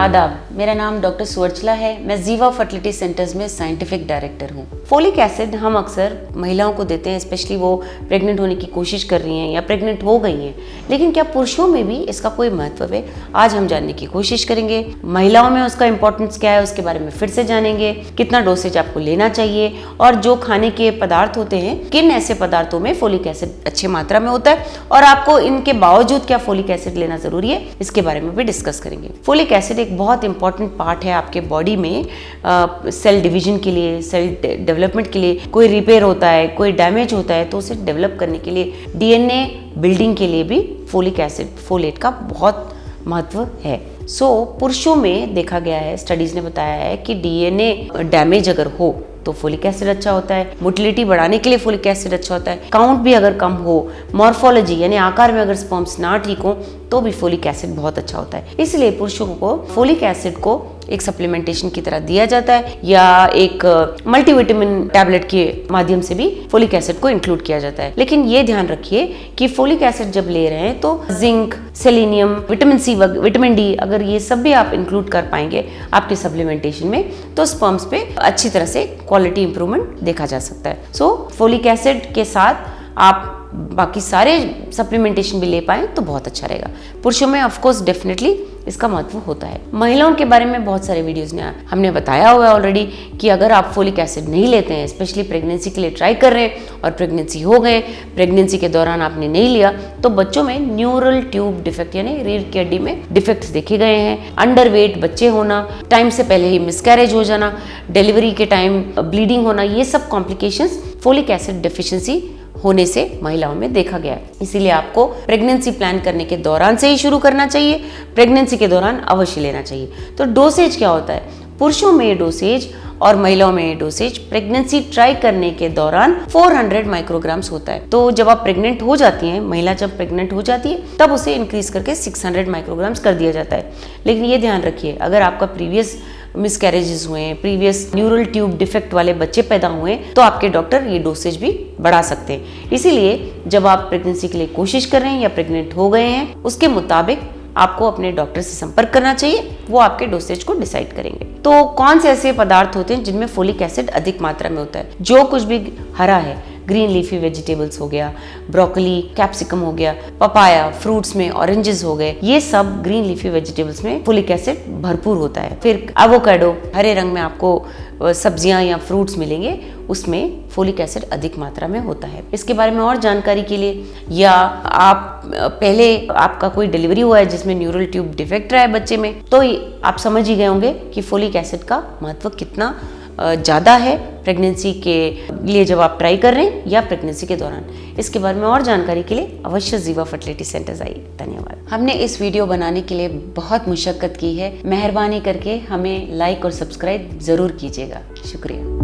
आदाब, मेरा नाम डॉक्टर सुवर्चला है। मैं जीवा फर्टिलिटी सेंटर्स में साइंटिफिक डायरेक्टर हूँ। फोलिक एसिड हम अक्सर महिलाओं को देते हैं, स्पेशली वो प्रेग्नेंट होने की कोशिश कर रही हैं या प्रेग्नेंट हो गई हैं। लेकिन क्या पुरुषों में भी इसका कोई महत्व है? आज हम जानने की कोशिश करेंगे। महिलाओं में उसका इंपॉर्टेंस क्या है, उसके बारे में फिर से जानेंगे। कितना डोसेज आपको लेना चाहिए और जो खाने के पदार्थ होते हैं, किन ऐसे पदार्थों में फोलिक एसिड अच्छी मात्रा में होता है और आपको इनके बावजूद क्या फोलिक एसिड लेना जरूरी है, इसके बारे में भी डिस्कस करेंगे। फोलिक एसिड एक बहुत इंपॉर्टेंट पार्ट है आपके बॉडी में। सेल डिवीजन के लिए, सेल डेवलपमेंट के लिए, कोई रिपेयर होता है, कोई डैमेज होता है तो उसे डेवलप करने के लिए, डीएनए बिल्डिंग के लिए भी फोलिक एसिड, फोलेट का बहुत महत्व है। पुरुषों में देखा गया है, स्टडीज ने बताया है कि डीएनए डैमेज अगर हो तो फोलिक एसिड अच्छा होता है। मोटिलिटी बढ़ाने के लिए फोलिक एसिड अच्छा होता है। काउंट भी अगर कम हो, मॉर्फोलॉजी यानी आकार में अगर स्पर्म्स ना ठीक हो तो भी फोलिक एसिड बहुत अच्छा होता है। इसलिए पुरुषों को फोलिक एसिड को एक सप्लीमेंटेशन की तरह दिया जाता है या एक मल्टीविटामिन टैबलेट के माध्यम से भी फोलिक एसिड को इंक्लूड किया जाता है। लेकिन ये ध्यान रखिए कि फोलिक एसिड जब ले रहे हैं तो zinc, selenium, vitamin C, vitamin D, अगर ये सब भी आप इंक्लूड कर पाएंगे आपके सप्लीमेंटेशन में तो स्पर्म्स पे अच्छी तरह से क्वालिटी इंप्रूवमेंट देखा जा सकता है। फोलिक एसिड के साथ आप बाकी सारे सप्लीमेंटेशन भी ले पाएं तो बहुत अच्छा रहेगा। पुरुषों में ऑफ कोर्स डेफिनेटली इसका महत्व होता है। महिलाओं के बारे में बहुत सारे वीडियोस में हमने बताया हुआ है ऑलरेडी कि अगर आप फोलिक एसिड नहीं लेते हैं, स्पेशली प्रेगनेंसी के लिए ट्राई कर रहे हैं और प्रेगनेंसी हो गए, प्रेगनेंसी के दौरान आपने नहीं लिया, तो बच्चों में न्यूरल ट्यूब डिफेक्ट यानी रीढ़ की हड्डी में डिफेक्ट्स देखे गए हैं। अंडरवेट बच्चे होना, टाइम से पहले ही मिसकैरेज हो जाना, डिलीवरी के टाइम ब्लीडिंग होना, ये सब कॉम्प्लिकेशंस फोलिक एसिड डेफिशिएंसी होने से महिलाओं में देखा गया है। इसीलिए आपको प्रेगनेंसी प्लान करने के दौरान से ही शुरू करना चाहिए, प्रेगनेंसी के दौरान अवश्य लेना चाहिए। तो डोसेज क्या होता है? पुरुषों में डोसेज और महिलाओं में डोसेज प्रेगनेंसी ट्राई करने के दौरान 400 माइक्रोग्राम्स होता है। तो जब आप प्रेग्नेंट हो जाती हैं, महिला जब प्रेग्नेंट हो जाती है तब उसे इंक्रीज करके 600 माइक्रोग्राम्स कर दिया जाता है। लेकिन ये ध्यान रखिए, अगर आपका प्रीवियस मिसकैरेजेस हुए हैं, प्रीवियस न्यूरल ट्यूब डिफेक्ट वाले बच्चे पैदा हुए हैं, तो आपके डॉक्टर ये डोसेज भी बढ़ा सकते हैं। इसीलिए जब आप प्रेगनेंसी के लिए कोशिश कर रहे हैं या प्रेग्नेंट हो गए हैं, उसके मुताबिक आपको अपने डॉक्टर से संपर्क करना चाहिए, वो आपके डोसेज को डिसाइड करेंगे। तो कौन से ऐसे पदार्थ होते हैं जिनमें फोलिक एसिड अधिक मात्रा में होता है? जो कुछ भी हरा है, ग्रीन लीफी वेजिटेबल्स हो गया, ब्रोकली, कैप्सिकम हो गया, पपाया, फ्रूट्स में ऑरेंजेस हो गए, ये सब ग्रीन लीफी वेजिटेबल्स में फोलिक एसिड भरपूर होता है। फिर एवोकाडो, हरे रंग में आपको सब्जियां या फ्रूट्स मिलेंगे, उसमें फोलिक एसिड अधिक मात्रा में होता है। इसके बारे में और जानकारी के लिए, या आप पहले आपका कोई डिलीवरी हुआ है जिसमें न्यूरल ट्यूब डिफेक्ट रहा है बच्चे में, तो आप समझ ही गए होंगे कि फोलिक एसिड का महत्व कितना ज़्यादा है प्रेगनेंसी के लिए जब आप ट्राई कर रहे हैं या प्रेगनेंसी के दौरान। इसके बारे में और जानकारी के लिए अवश्य जीवा फर्टिलिटी सेंटर्स आइए। धन्यवाद। हमने इस वीडियो बनाने के लिए बहुत मुशक्कत की है। मेहरबानी करके हमें लाइक और सब्सक्राइब ज़रूर कीजिएगा। शुक्रिया।